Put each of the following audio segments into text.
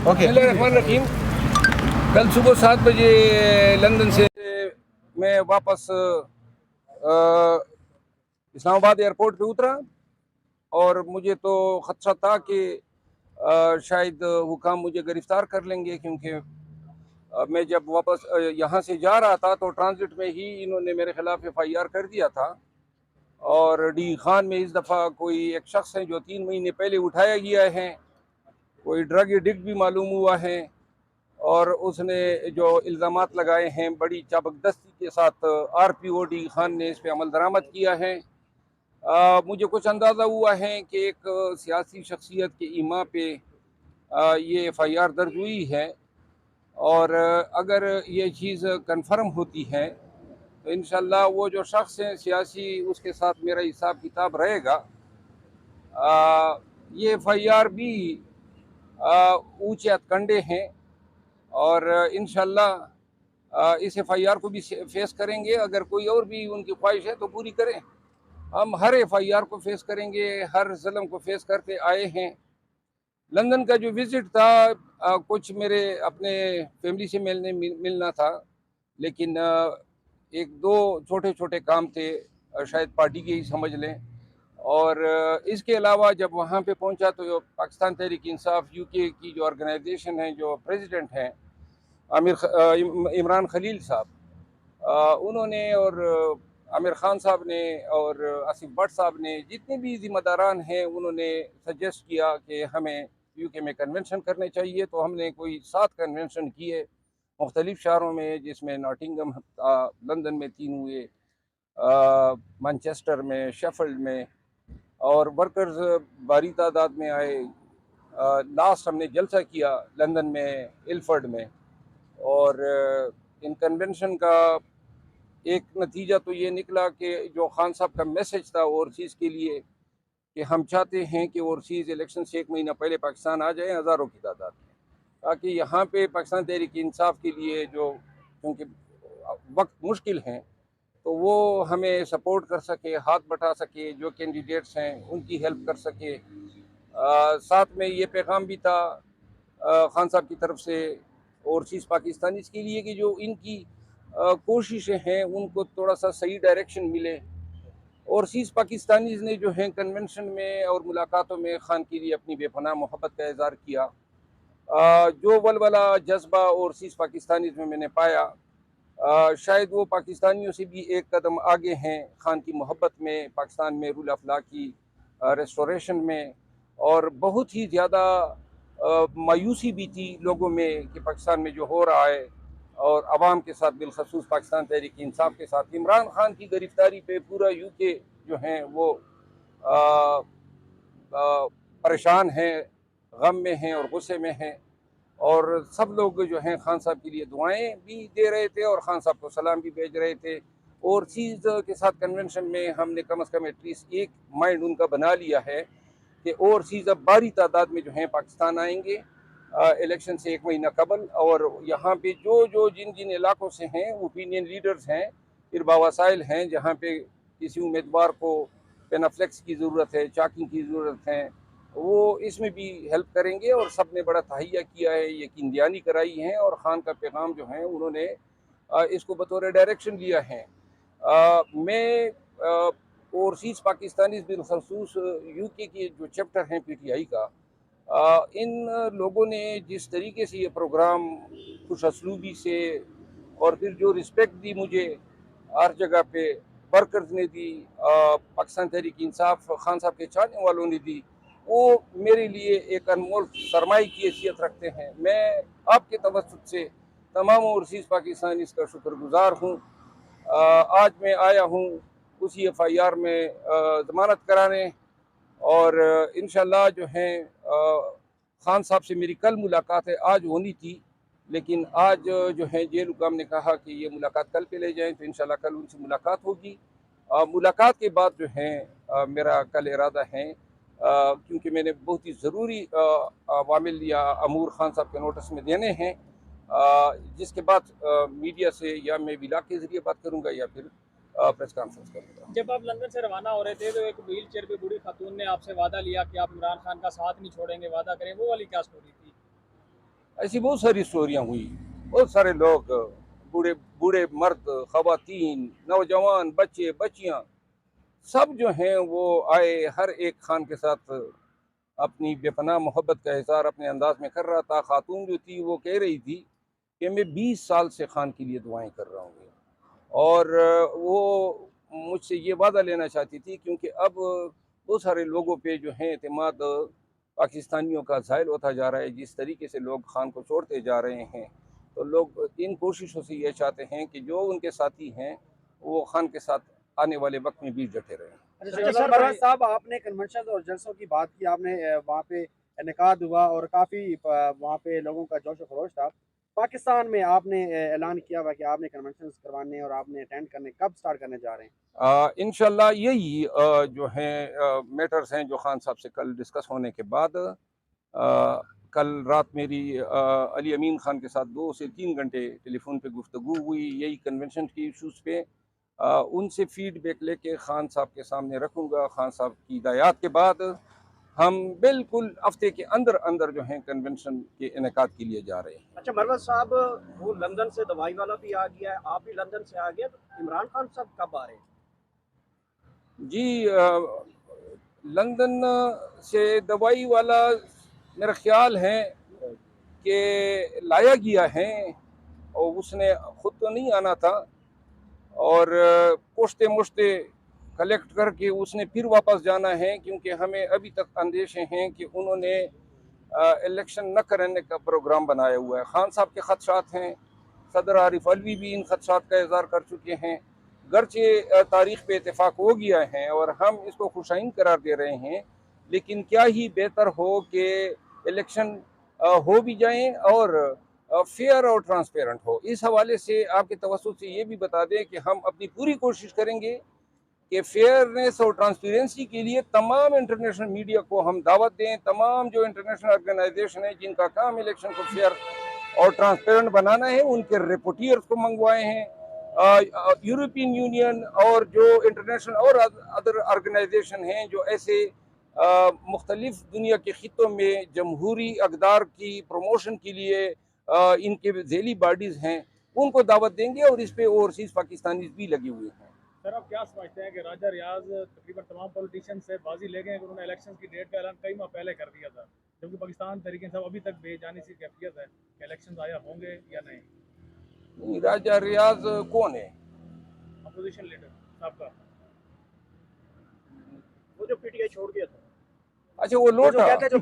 Okay. बिस्मिल्लाहिर्रहमानिर्रहीम। कल सुबह 7 बजे लंदन से मैं वापस इस्लामाबाद एयरपोर्ट पे उतरा और मुझे तो ख़दशा था कि शायद हुकाम मुझे गिरफ़्तार कर लेंगे, क्योंकि मैं जब वापस यहाँ से जा रहा था तो ट्रांजिट में ही इन्होंने मेरे ख़िलाफ़ FIR कर दिया था। और डी खान में इस दफ़ा कोई एक शख्स है जो 3 महीने पहले उठाया गया है, कोई ड्रग एडिक्ट भी मालूम हुआ है, और उसने जो इल्ज़ामात लगाए हैं बड़ी चाबकदस्ती के साथ RPO डी खान ने इस पर अमल दरामद किया है। मुझे कुछ अंदाज़ा हुआ है कि एक सियासी शख्सियत के ईमा पे ये FIR दर्ज हुई है, और अगर ये चीज़ कन्फर्म होती है तो इंशाल्लाह वो जो शख्स है सियासी, उसके साथ मेरा हिसाब किताब रहेगा। ये FIR भी ऊंचे हथकंडे हैं, और इंशाल्लाह इस FIR को भी फेस करेंगे। अगर कोई और भी उनकी ख्वाहिश है तो पूरी करें। हम हर FIR को फेस करेंगे, हर जुल्म को फेस करके आए हैं। लंदन का जो विज़िट था, कुछ मेरे अपने फैमिली से मिलना था, लेकिन एक दो छोटे छोटे काम थे, शायद पार्टी के ही समझ लें। और इसके अलावा जब वहाँ पे पहुँचा तो पाकिस्तान तहरीक इंसाफ UK की जो ऑर्गेनाइजेशन है, जो प्रेसिडेंट हैं इमरान खलील साहब, उन्होंने और आमिर खान साहब ने और आसिफ भट्ट साहब ने, जितने भी जिम्मेदारान हैं, उन्होंने सजेस्ट किया कि हमें UK में कन्वेंशन करने चाहिए। तो हमने कोई 7 कन्वेंशन किए मुख्तलिफ शहरों में, जिसमें नॉटिंगम, लंदन में 3 हुए, मैनचेस्टर में, शेफील्ड में, और वर्कर्स भारी तादाद में आए। लास्ट हमने जलसा किया लंदन में, इल्फर्ड में। और इन कन्वेंशन का एक नतीजा तो ये निकला कि जो खान साहब का मैसेज था ओवरसीज़ के लिए, कि हम चाहते हैं कि ओवरसीज़ इलेक्शन से 1 महीना पहले पाकिस्तान आ जाए हज़ारों की तादाद में, ताकि यहाँ पे पाकिस्तान तहरीक इंसाफ के लिए, जो क्योंकि वक्त मुश्किल हैं, तो वो हमें सपोर्ट कर सके, हाथ बटा सके, जो कैंडिडेट्स हैं उनकी हेल्प कर सके। साथ में ये पैगाम भी था खान साहब की तरफ से ओवरसीज़ पाकिस्तानीज़ के लिए कि जो इनकी कोशिशें हैं उनको थोड़ा सा सही डायरेक्शन मिले। ओवरसीज़ पाकिस्तानीज़ ने जो हैं कन्वेंशन में और मुलाकातों में खान के लिए अपनी बेपनाह मोहब्बत का इज़हार किया। जो वलवला जज्बा ओवरसीज़ पाकिस्तानीज़ में मैंने पाया, शायद वो पाकिस्तानियों से भी एक कदम आगे हैं खान की मोहब्बत में, पाकिस्तान में रूल ऑफ लॉ की रेस्टोरेशन में। और बहुत ही ज़्यादा मायूसी भी थी लोगों में कि पाकिस्तान में जो हो रहा है, और आवाम के साथ, बिलखसूस पाकिस्तान तहरीक इंसाफ के साथ, इमरान खान की गिरफ्तारी पे पूरा UK जो हैं वो परेशान हैं, गम में हैं और गुस्से में हैं। और सब लोग जो हैं खान साहब के लिए दुआएं भी दे रहे थे और खान साहब को सलाम भी भेज रहे थे। और चीज़ के साथ कन्वेंशन में हमने कम अज़ कम एटलीस्ट एक माइंड उनका बना लिया है कि ओवरसीज़ अब भारी तादाद में जो हैं पाकिस्तान आएंगे इलेक्शन से 1 महीना कबल। और यहाँ पे जो जो जिन जिन इलाकों से हैं, ओपिनियन लीडर्स हैं, इरबा वसाइल हैं, जहाँ पे किसी उम्मीदवार को पेनाफ्लेक्स की ज़रूरत है, चाकिंग की ज़रूरत है, वो इसमें भी हेल्प करेंगे। और सब ने बड़ा तहैया किया है, यकीन दहानी कराई है, और ख़ान का पैगाम जो है उन्होंने इसको बतौर डायरेक्शन लिया है। मैं ओवरसीज़ पाकिस्तानी बिलखसूस UK के जो चैप्टर हैं PTI का, इन लोगों ने जिस तरीके से ये प्रोग्राम खुश असलूबी से, और फिर जो रिस्पेक्ट दी मुझे हर जगह पे वर्कर्स ने दी, पाकिस्तान तहरीक इंसाफ खान साहब के चाहने वालों ने दी, वो मेरे लिए एक अनमोल सरमाई की हैसियत रखते हैं। मैं आपके तवज्जुह से तमाम ओवरसीज़ पाकिस्तानी इसका शुक्रगुजार हूँ। आज मैं आया हूँ उसी FIR में ज़मानत कराने, और इंशाल्लाह जो है खान साहब से मेरी कल मुलाकात है, आज होनी थी, लेकिन आज जो है जेल हुकाम ने कहा कि ये मुलाकात कल पे ले जाएं, तो इंशाल्लाह कल उनसे मुलाकात होगी। मुलाकात के बाद जो है मेरा कल इरादा है, क्योंकि मैंने बहुत ही ज़रूरी अवामिल या अमूर खान साहब के नोटिस में देने हैं, जिसके बाद मीडिया से या मैं विला के ज़रिए बात करूँगा या फिर प्रेस कॉन्फ्रेंस करूँगा। जब आप लंदन से रवाना हो रहे थे तो एक व्हील चेयर पे बूढ़ी खातून ने आपसे वादा लिया कि आप इमरान खान का साथ नहीं छोड़ेंगे, वादा करें, वो वाली क्या स्टोरी थी? ऐसी बहुत सारी स्टोरियाँ हुई। बहुत सारे लोग, बूढ़े बूढ़े मर्द, ख़वातीन, नौजवान, बच्चे बच्चियाँ, सब जो हैं वो आए, हर एक खान के साथ अपनी बेपनाह मोहब्बत का इज़हार अपने अंदाज में कर रहा था। खातून जो थी वो कह रही थी कि मैं 20 साल से खान के लिए दुआएं कर रहा हूँ, और वो मुझसे ये वादा लेना चाहती थी, क्योंकि अब बहुत सारे लोगों पे जो है एतमाद पाकिस्तानियों का ज़ायल होता जा रहा है। जिस तरीके से लोग खान को छोड़ते जा रहे हैं, तो लोग इन कोशिशों से ये चाहते हैं कि जो उनके साथी हैं वो खान के साथ आने वाले वक्त में भी डटे रहें। अच्छा सर, परवेज साहब, आपने कन्वेंशन और जलसों की बात की, आपने वहाँ पे इनेकाद हुआ और काफ़ी वहाँ पे लोगों का जोश व खरोश था। पाकिस्तान में आपने ऐलान किया हुआ कि आपने कन्वेंशन करवाने और आपने अटेंड करने, कब स्टार्ट करने जा रहे हैं? इंशाल्लाह यही जो हैं मैटर्स हैं जो खान साहब से कल डिस्कस होने के बाद, कल रात मेरी अली अमीन खान के साथ 2 से 3 घंटे टेलीफोन पे गुफ्तगू हुई यही कन्वेंशन के इशूज़ पे। उनसे फीडबैक लेके खान साहब के सामने रखूँगा। खान साहब की हिदायत के बाद हम बिल्कुल हफ्ते के अंदर अंदर जो हैं कन्वेंशन के इनेकाद के लिए जा रहे हैं। अच्छा मरवत साहब, वो लंदन से दवाई वाला भी आ गया है, आप भी लंदन से आ गए, तो इमरान खान साहब कब आ रहे हैं? जी, लंदन से दवाई वाला मेरा ख्याल है कि लाया गया है, और उसने खुद तो नहीं आना था, और पोस्टे मोस्टे कलेक्ट करके उसने फिर वापस जाना है, क्योंकि हमें अभी तक अंदेशे हैं कि उन्होंने इलेक्शन न करने का प्रोग्राम बनाया हुआ है। खान साहब के खदशात हैं, सदर आरिफ अलवी भी इन खदशात का इज़हार कर चुके हैं। गर्चे तारीख पे इतफाक़ हो गया है और हम इसको खुशाइन करार दे रहे हैं, लेकिन क्या ही बेहतर हो कि इलेक्शन हो भी जाएं और फेयर और ट्रांसपेरेंट हो। इस हवाले से आपके तवज्जुह से ये भी बता दें कि हम अपनी पूरी कोशिश करेंगे कि फेयरनेस और ट्रांसपेरेंसी के लिए तमाम इंटरनेशनल मीडिया को हम दावत दें। तमाम जो इंटरनेशनल ऑर्गेनाइजेशन है जिनका काम इलेक्शन को फेयर और ट्रांसपेरेंट बनाना है, उनके रिपोर्टियर्स को मंगवाए हैं। यूरोपियन यूनियन और जो इंटरनेशनल और अदर ऑर्गेनाइजेशन हैं जो ऐसे मुख्तलिफ दुनिया के खितों में जमहूरी अकदार की प्रमोशन के लिए इनके झेली बॉडीज़ हैं, उनको दावत देंगे, और इस पे ओवरसीज़ पाकिस्तानी भी लगे हुए हैं। सर, आप क्या समझते हैं कि राजा रियाज तकरीबन तमाम पॉलिटिशियन से बाजी ले गए, उन्होंने इलेक्शन की डेट का ऐलान कई माह पहले कर दिया था, जबकि पाकिस्तान तहरीक इंसाफ अभी तक बेजानी सी कैफियत है कि इलेक्शन आया होंगे या नहीं? राजा रियाज कौन है? अपोजिशन लीडर साहब का, वो जो पीटीआई छोड़ गया था। अच्छा, वो लोटा। अच्छा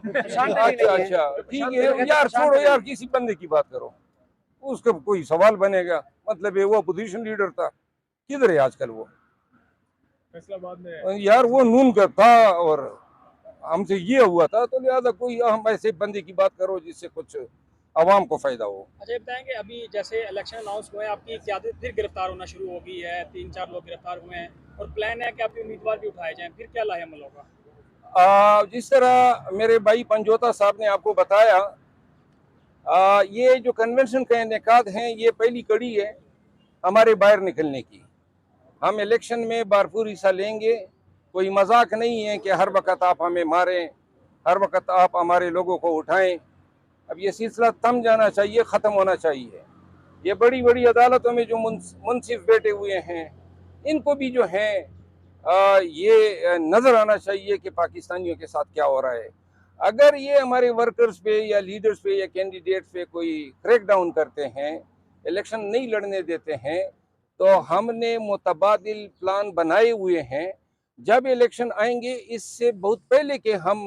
अच्छा, ठीक है यार, छोड़ो यार, किसी बंदे की बात करो, उसका कोई सवाल बनेगा? मतलब है वो अपोजिशन लीडर था, किधर है आजकल वो? फैसलाबाद में यार वो नून का था और हमसे ये हुआ था, तो लिहाजा कोई हम ऐसे बंदे की बात करो जिससे कुछ आवाम को फायदा हो। अच्छा, ये बताएंगे अभी जैसे इलेक्शन अनाउंस हुए, आपकी क़यादत फिर गिरफ्तार होना शुरू हो गई है, 3-4 लोग गिरफ्तार हुए हैं और प्लान है कि आपके उम्मीदवार भी उठाए जाएं, फिर क्या लाहेअमल होगा? जिस तरह मेरे भाई पंजोता साहब ने आपको बताया, ये जो कन्वेंशन का इनेकाद है ये पहली कड़ी है हमारे बाहर निकलने की। हम इलेक्शन में भरपूर हिस्सा लेंगे। कोई मजाक नहीं है कि हर वक्त आप हमें मारें, हर वक्त आप हमारे लोगों को उठाएं। अब ये सिलसिला थम जाना चाहिए, ख़त्म होना चाहिए। ये बड़ी बड़ी अदालतों में जो मुंसिफ बैठे हुए हैं, इनको भी जो है ये नज़र आना चाहिए कि पाकिस्तानियों के साथ क्या हो रहा है। अगर ये हमारे वर्कर्स पे या लीडर्स पे या कैंडिडेट्स पे कोई क्रैक डाउन करते हैं, इलेक्शन नहीं लड़ने देते हैं, तो हमने मुतबादिल प्लान बनाए हुए हैं। जब इलेक्शन आएंगे इससे बहुत पहले के हम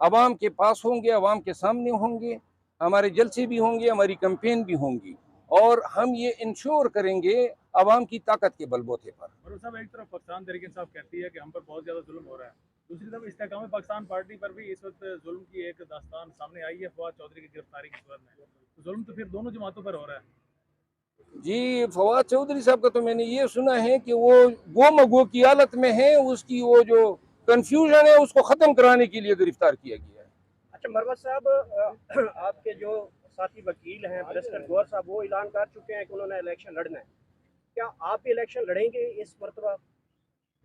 आवाम के पास होंगे, आवाम के सामने होंगे, हमारे जलसे भी होंगे, हमारी कैंपेन भी होंगी, और हम ये इंश्योर करेंगे आवाम की ताकत के बलबूते पर। और साहब, एक तरफ पाकिस्तान तहरीक इंसाफ कहती है कि हम पर बहुत ज़्यादा जुल्म हो रहा है, दूसरी तरफ इस्तेकाम पाकिस्तान पार्टी पर भी इस वक्त जुल्म की एक दास्तान सामने आई है फवाद चौधरी की गिरफ्तारी की सूरत में। तो जुल्म तो फिर दोनों जमातों पर हो रहा है। जी, फवाद चौधरी साहब का तो मैंने ये सुना है कि वो गो की हालत में है, उसकी वो जो कंफ्यूजन है उसको ख़त्म कराने के लिए गिरफ्तार किया गया है। अच्छा मरवत साहब, आपके जो साथी वकील हैं बैरिस्टर गौहर साहब, वो ऐलान कर चुके हैं कि उन्होंने इलेक्शन लड़ना है। क्या आप भी इलेक्शन लड़ेंगे इस मरतबा?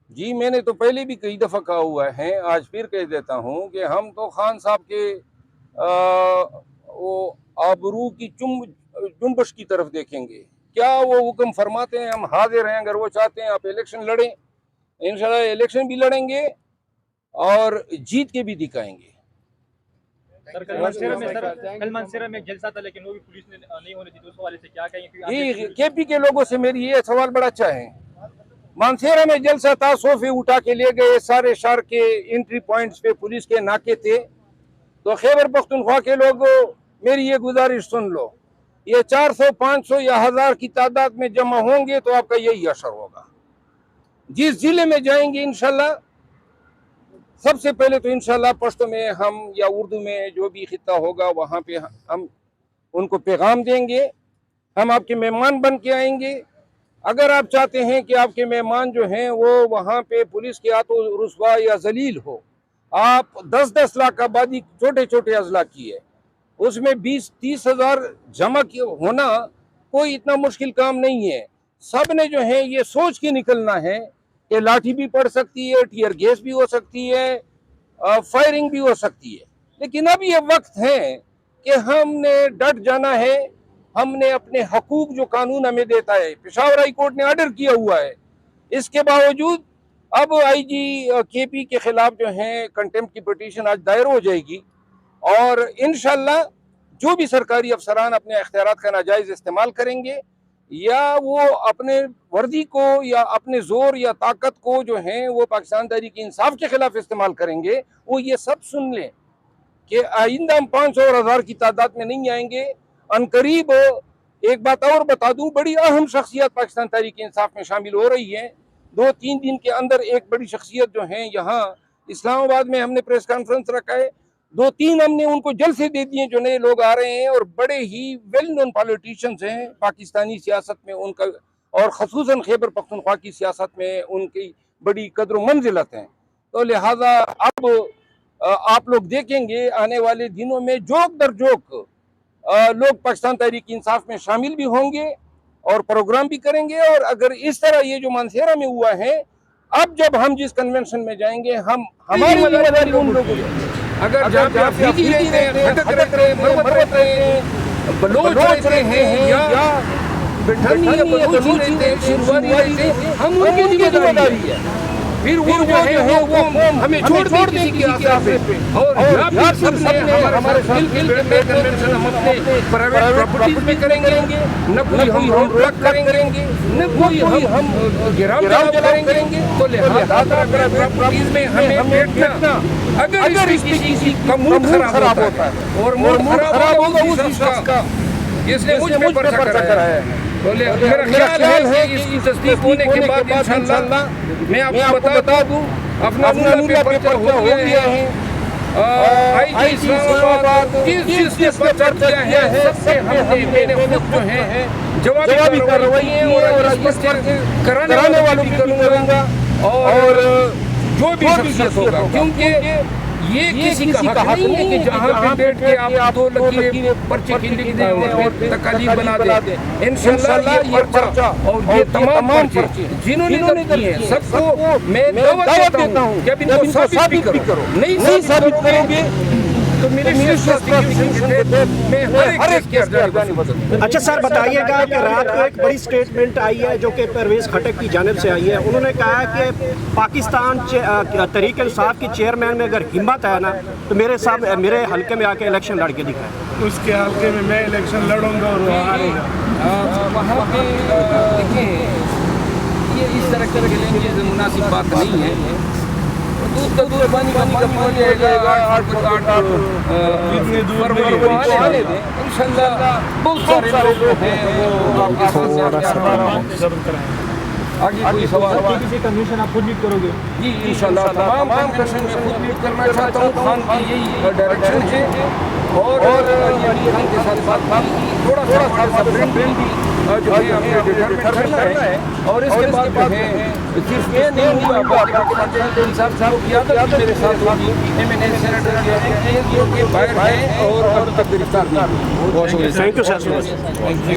जी, मैंने तो पहले भी कई दफ़ा कहा हुआ है, आज फिर कह देता हूँ कि हम तो खान साहब के वो आबरू की जुम्बश की तरफ देखेंगे। क्या वो हुक्म फरमाते हैं हम हाजिर हैं, अगर वो चाहते हैं आप इलेक्शन लड़ें, इंशाल्लाह इलेक्शन भी लड़ेंगे और जीत के भी दिखाएंगे। सर कल मानसेरा में जलसा था लेकिन वो भी पुलिस ने नहीं होने दी, तो उस हवाले से क्या कहेंगे? ये केपी के लोगों से मेरी ये सवाल बड़ा अच्छा है। मानसेरा में जलसा था, सोफे उठा के ले गए, सारे शहर के एंट्री पॉइंट्स पे पुलिस के नाके थे। तो खैबर पख्तूनख्वा के लोगों, मेरी ये गुजारिश सुन लो, ये 400, 500 या 1000 की तादाद में जमा होंगे तो आपका यही असर होगा। जिस जिले में जाएंगे इंशाल्लाह, सबसे पहले तो इंशाल्लाह पश्तो में हम या उर्दू में जो भी खिता होगा वहाँ पे हम उनको पैगाम देंगे। हम आपके मेहमान बन के आएंगे। अगर आप चाहते हैं कि आपके मेहमान जो हैं वो वहाँ पे पुलिस के हाथों रुस्वा या जलील हो, आप 10-10 लाख आबादी छोटे छोटे अजला की है, उसमें 20-30 हज़ार जमा होना कोई इतना मुश्किल काम नहीं है। सब ने जो है ये सोच के निकलना है कि लाठी भी पड़ सकती है, टीयर गैस भी हो सकती है, फायरिंग भी हो सकती है, लेकिन अब ये वक्त है कि हमने डट जाना है। हमने अपने हकूक जो कानून हमें देता है, पेशावर हाई कोर्ट ने ऑर्डर किया हुआ है, इसके बावजूद अब आईजी केपी के खिलाफ जो है कंटेम्प्ट की पिटीशन आज दायर हो जाएगी और इंशाल्लाह जो भी सरकारी अफसरान अपने इख्तियारात का नाजायज इस्तेमाल करेंगे या वो अपने वर्दी को या अपने जोर या ताकत को जो है वो पाकिस्तान तहरीक इंसाफ के खिलाफ इस्तेमाल करेंगे, वो ये सब सुन लें कि आइंदा हम 500 और 1000 की तादाद में नहीं आएंगे। अनकरीब एक बात और बता दूं, बड़ी अहम शख्सियत पाकिस्तान तहरीक इंसाफ में शामिल हो रही है। 2-3 दिन के अंदर एक बड़ी शख्सियत जो है यहाँ इस्लामाबाद में हमने प्रेस कॉन्फ्रेंस रखा है, 2-3 हमने उनको जलसे दे दिए जो नए लोग आ रहे हैं और बड़े ही वेल नोन पॉलिटिशियंस हैं पाकिस्तानी सियासत में उनका, और खसूसन खैबर पख्तूनख्वा की सियासत में उनकी बड़ी कदर मंजिलत हैं। तो लिहाजा अब आप लोग देखेंगे आने वाले दिनों में जोक दर जोक लोग पाकिस्तान तहरीक इंसाफ में शामिल भी होंगे और प्रोग्राम भी करेंगे। और अगर इस तरह ये जो मानसेरा में हुआ है, अब जब हम जिस कन्वेंशन में जाएंगे, हम हमारी जिम्मेदारी उन लोगों की, अगर जहाँ पे आप भीगी रहते हैं, भटक रहते हैं, मरमत रहते हैं, बलोच रहते हैं या बिठानी या बलूची रहते हैं, शिरवानी रहते हैं, हम उनकी जिम्मेदारी है। फिर वो जो है वो हमें छोड़ दें किसी की आशा पे, और या फिर सबने हमारे साथ मिलकर कन्वेंशन हम अपने प्राइवेट प्रॉपर्टीज में करेंगे, न कोई हम रोड ब्लॉक करेंगे, न कोई हम गिराव करेंगे। तो लिहाजा प्राइवेट प्रॉपर्टीज में हमें बैठना, अगर किसी का मूड खराब होता है और मूड खराब होगा उस शख्स का जिसने मुझ पे पर्चा कराया है, तो मेरा ख्याल है कि इसकी तस्दीक होने के बाद इंशाअल्लाह मैं आपको बता दूं, अपना पे पर्चा हो गया है। आईजी इस्लामाबाद जिसने पर्चा किया है, सबसे हमने मैंने खुद जो है जवाबी कार्रवाई और कराने वालों की करूंगा और जो भी शख्सियत होगा, क्योंकि ये किसी का हक नहीं है कि जहाँ पे बैठ के आप 2 लकीरें पर्चे की लिख दें और तकालीफ बना दें। इंशाअल्लाह ये पर्चा और ये तमाम पर्चे जिन्होंने किए हैं सबको मैं दावत देता हूँ कि अब इनको साबित भी करो। नहीं साबित करोगे तो मेरे अच्छा सर बताइएगा कि रात को एक बड़ी स्टेटमेंट आई है जो कि परवेज खटक की जानिब से आई है। उन्होंने कहा कि पाकिस्तान तहरीक इंसाफ की चेयरमैन में अगर हिम्मत है ना तो मेरे हल्के में आके इलेक्शन लड़ के दिखाए। उसके हल्के में मैं इलेक्शन लड़ूंगा और वो हारेगा। वहाँ पे देखिए ये इस तरह के लैंग्वेज मुनासिब बात नहीं है। दूध का दूध पानी का पानी जाएगा, जितने दूर इंशाअल्लाह बहुत सारे लोग हैं वो आगे कोई सवाल किसी कन्वेंशन आप खुद लीड करोगे? जी इंशाअल्लाह तमाम कन्वेंशन में खुद लीड करना चाहता हूँ। खान की यही डायरेक्शन है और ये खान के साथ बात थोड़ा सा ब्रेन भी जो है हमें डिटरमिन करना है और इसके बाद जो है सिर्फ ये नहीं हुआ साहब किया था मेरे साथ एमएनए सेनेटर के बाहर है और अब तक गिरफ्तार नहीं। Thank you sir.